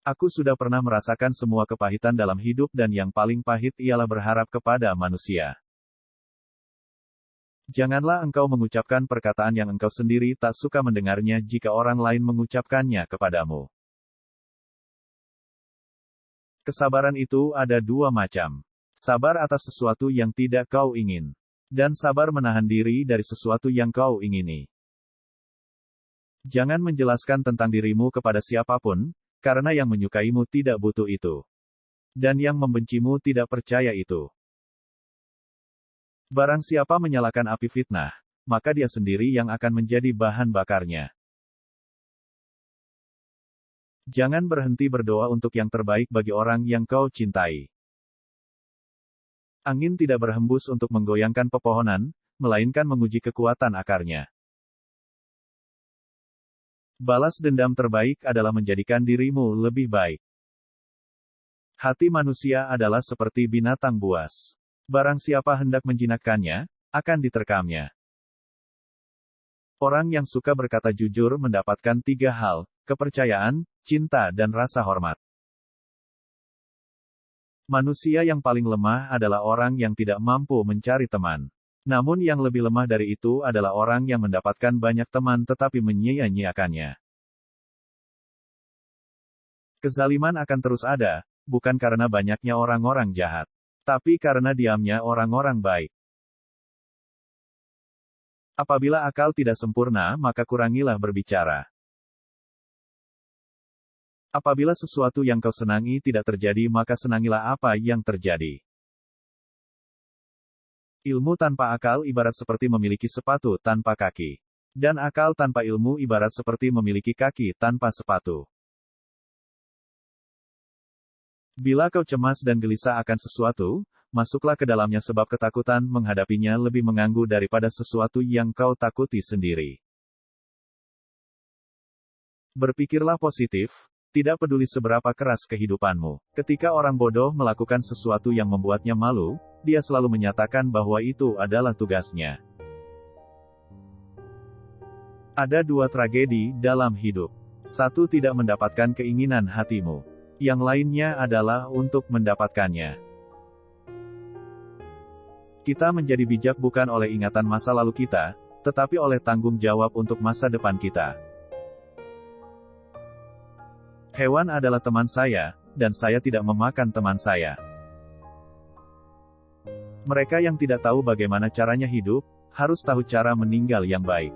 Aku sudah pernah merasakan semua kepahitan dalam hidup dan yang paling pahit ialah berharap kepada manusia. Janganlah engkau mengucapkan perkataan yang engkau sendiri tak suka mendengarnya jika orang lain mengucapkannya kepadamu. Kesabaran itu ada dua macam. Sabar atas sesuatu yang tidak kau ingin. Dan sabar menahan diri dari sesuatu yang kau ingini. Jangan menjelaskan tentang dirimu kepada siapapun, karena yang menyukaimu tidak butuh itu. Dan yang membencimu tidak percaya itu. Barang siapa menyalakan api fitnah, maka dia sendiri yang akan menjadi bahan bakarnya. Jangan berhenti berdoa untuk yang terbaik bagi orang yang kau cintai. Angin tidak berhembus untuk menggoyangkan pepohonan, melainkan menguji kekuatan akarnya. Balas dendam terbaik adalah menjadikan dirimu lebih baik. Hati manusia adalah seperti binatang buas. Barang siapa hendak menjinakkannya, akan diterkamnya. Orang yang suka berkata jujur mendapatkan 3 hal, kepercayaan, cinta dan rasa hormat. Manusia yang paling lemah adalah orang yang tidak mampu mencari teman. Namun yang lebih lemah dari itu adalah orang yang mendapatkan banyak teman tetapi menyia-nyiakannya. Kezaliman akan terus ada, bukan karena banyaknya orang-orang jahat, tapi karena diamnya orang-orang baik. Apabila akal tidak sempurna, maka kurangilah berbicara. Apabila sesuatu yang kau senangi tidak terjadi, maka senangilah apa yang terjadi. Ilmu tanpa akal ibarat seperti memiliki sepatu tanpa kaki. Dan akal tanpa ilmu ibarat seperti memiliki kaki tanpa sepatu. Bila kau cemas dan gelisah akan sesuatu, masuklah ke dalamnya sebab ketakutan menghadapinya lebih mengganggu daripada sesuatu yang kau takuti sendiri. Berpikirlah positif, tidak peduli seberapa keras kehidupanmu. Ketika orang bodoh melakukan sesuatu yang membuatnya malu, dia selalu menyatakan bahwa itu adalah tugasnya. Ada 2 tragedi dalam hidup. 1 tidak mendapatkan keinginan hatimu. Yang lainnya adalah untuk mendapatkannya. Kita menjadi bijak bukan oleh ingatan masa lalu kita, tetapi oleh tanggung jawab untuk masa depan kita. Hewan adalah teman saya, dan saya tidak memakan teman saya. Mereka yang tidak tahu bagaimana caranya hidup, harus tahu cara meninggal yang baik.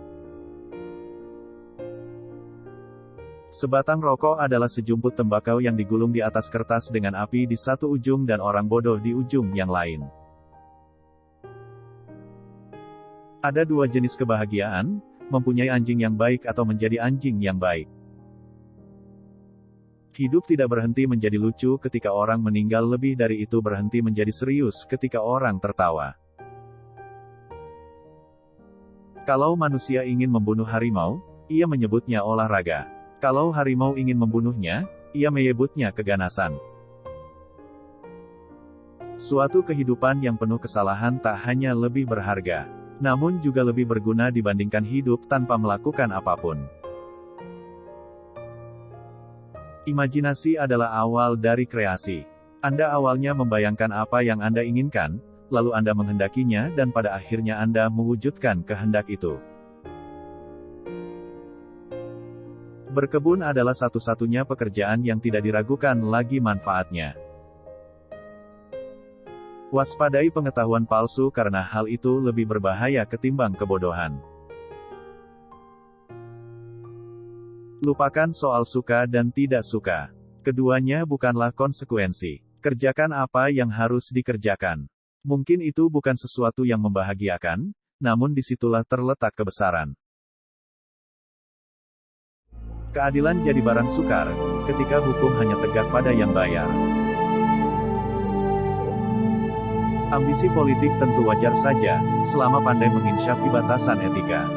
Sebatang rokok adalah sejumput tembakau yang digulung di atas kertas dengan api di satu ujung dan orang bodoh di ujung yang lain. Ada 2 jenis kebahagiaan, mempunyai anjing yang baik atau menjadi anjing yang baik. Hidup tidak berhenti menjadi lucu ketika orang meninggal, lebih dari itu berhenti menjadi serius ketika orang tertawa. Kalau manusia ingin membunuh harimau, ia menyebutnya olahraga. Kalau harimau ingin membunuhnya, ia menyebutnya keganasan. Suatu kehidupan yang penuh kesalahan tak hanya lebih berharga, namun juga lebih berguna dibandingkan hidup tanpa melakukan apapun. Imajinasi adalah awal dari kreasi. Anda awalnya membayangkan apa yang Anda inginkan, lalu Anda menghendakinya dan pada akhirnya Anda mewujudkan kehendak itu. Berkebun adalah satu-satunya pekerjaan yang tidak diragukan lagi manfaatnya. Waspadai pengetahuan palsu karena hal itu lebih berbahaya ketimbang kebodohan. Lupakan soal suka dan tidak suka. Keduanya bukanlah konsekuensi. Kerjakan apa yang harus dikerjakan. Mungkin itu bukan sesuatu yang membahagiakan, namun disitulah terletak kebesaran. Keadilan jadi barang sukar, ketika hukum hanya tegak pada yang bayar. Ambisi politik tentu wajar saja, selama pandai menginsyafi batasan etika.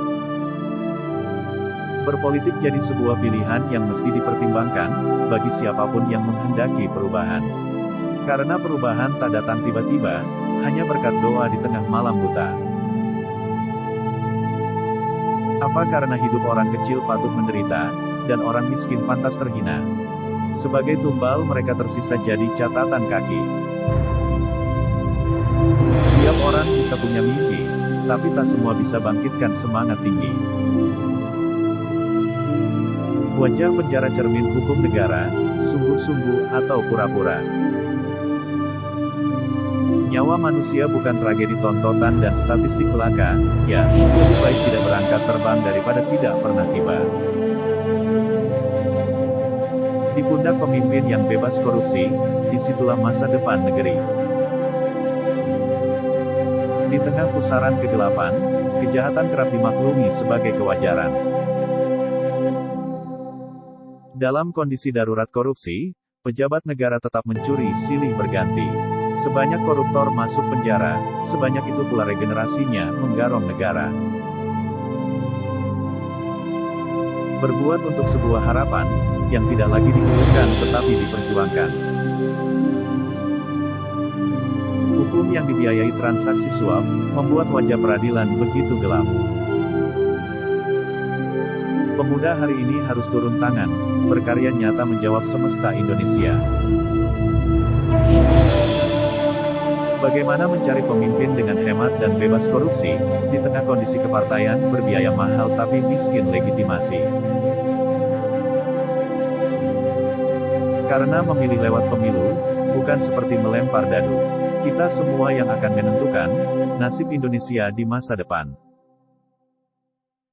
Berpolitik jadi sebuah pilihan yang mesti dipertimbangkan, bagi siapapun yang menghendaki perubahan. Karena perubahan tak datang tiba-tiba, hanya berkat doa di tengah malam buta. Apa karena hidup orang kecil patut menderita, dan orang miskin pantas terhina? Sebagai tumbal mereka tersisa jadi catatan kaki. Tiap orang bisa punya mimpi, tapi tak semua bisa bangkitkan semangat tinggi. Wajah penjara cermin hukum negara, sungguh-sungguh atau pura-pura. Nyawa manusia bukan tragedi tontonan dan statistik belaka, ya, lebih baik tidak berangkat terbang daripada tidak pernah tiba. Di pundak pemimpin yang bebas korupsi, disitulah masa depan negeri. Di tengah pusaran kegelapan, kejahatan kerap dimaklumi sebagai kewajaran. Dalam kondisi darurat korupsi, pejabat negara tetap mencuri silih berganti. Sebanyak koruptor masuk penjara, sebanyak itu pula regenerasinya menggarong negara. Berbuat untuk sebuah harapan, yang tidak lagi dikeluhkan tetapi diperjuangkan. Hukum yang dibiayai transaksi suap, membuat wajah peradilan begitu gelap. Pemuda hari ini harus turun tangan, berkarya nyata menjawab semesta Indonesia. Bagaimana mencari pemimpin dengan hemat dan bebas korupsi, di tengah kondisi kepartaian berbiaya mahal tapi miskin legitimasi. Karena memilih lewat pemilu, bukan seperti melempar dadu. Kita semua yang akan menentukan nasib Indonesia di masa depan.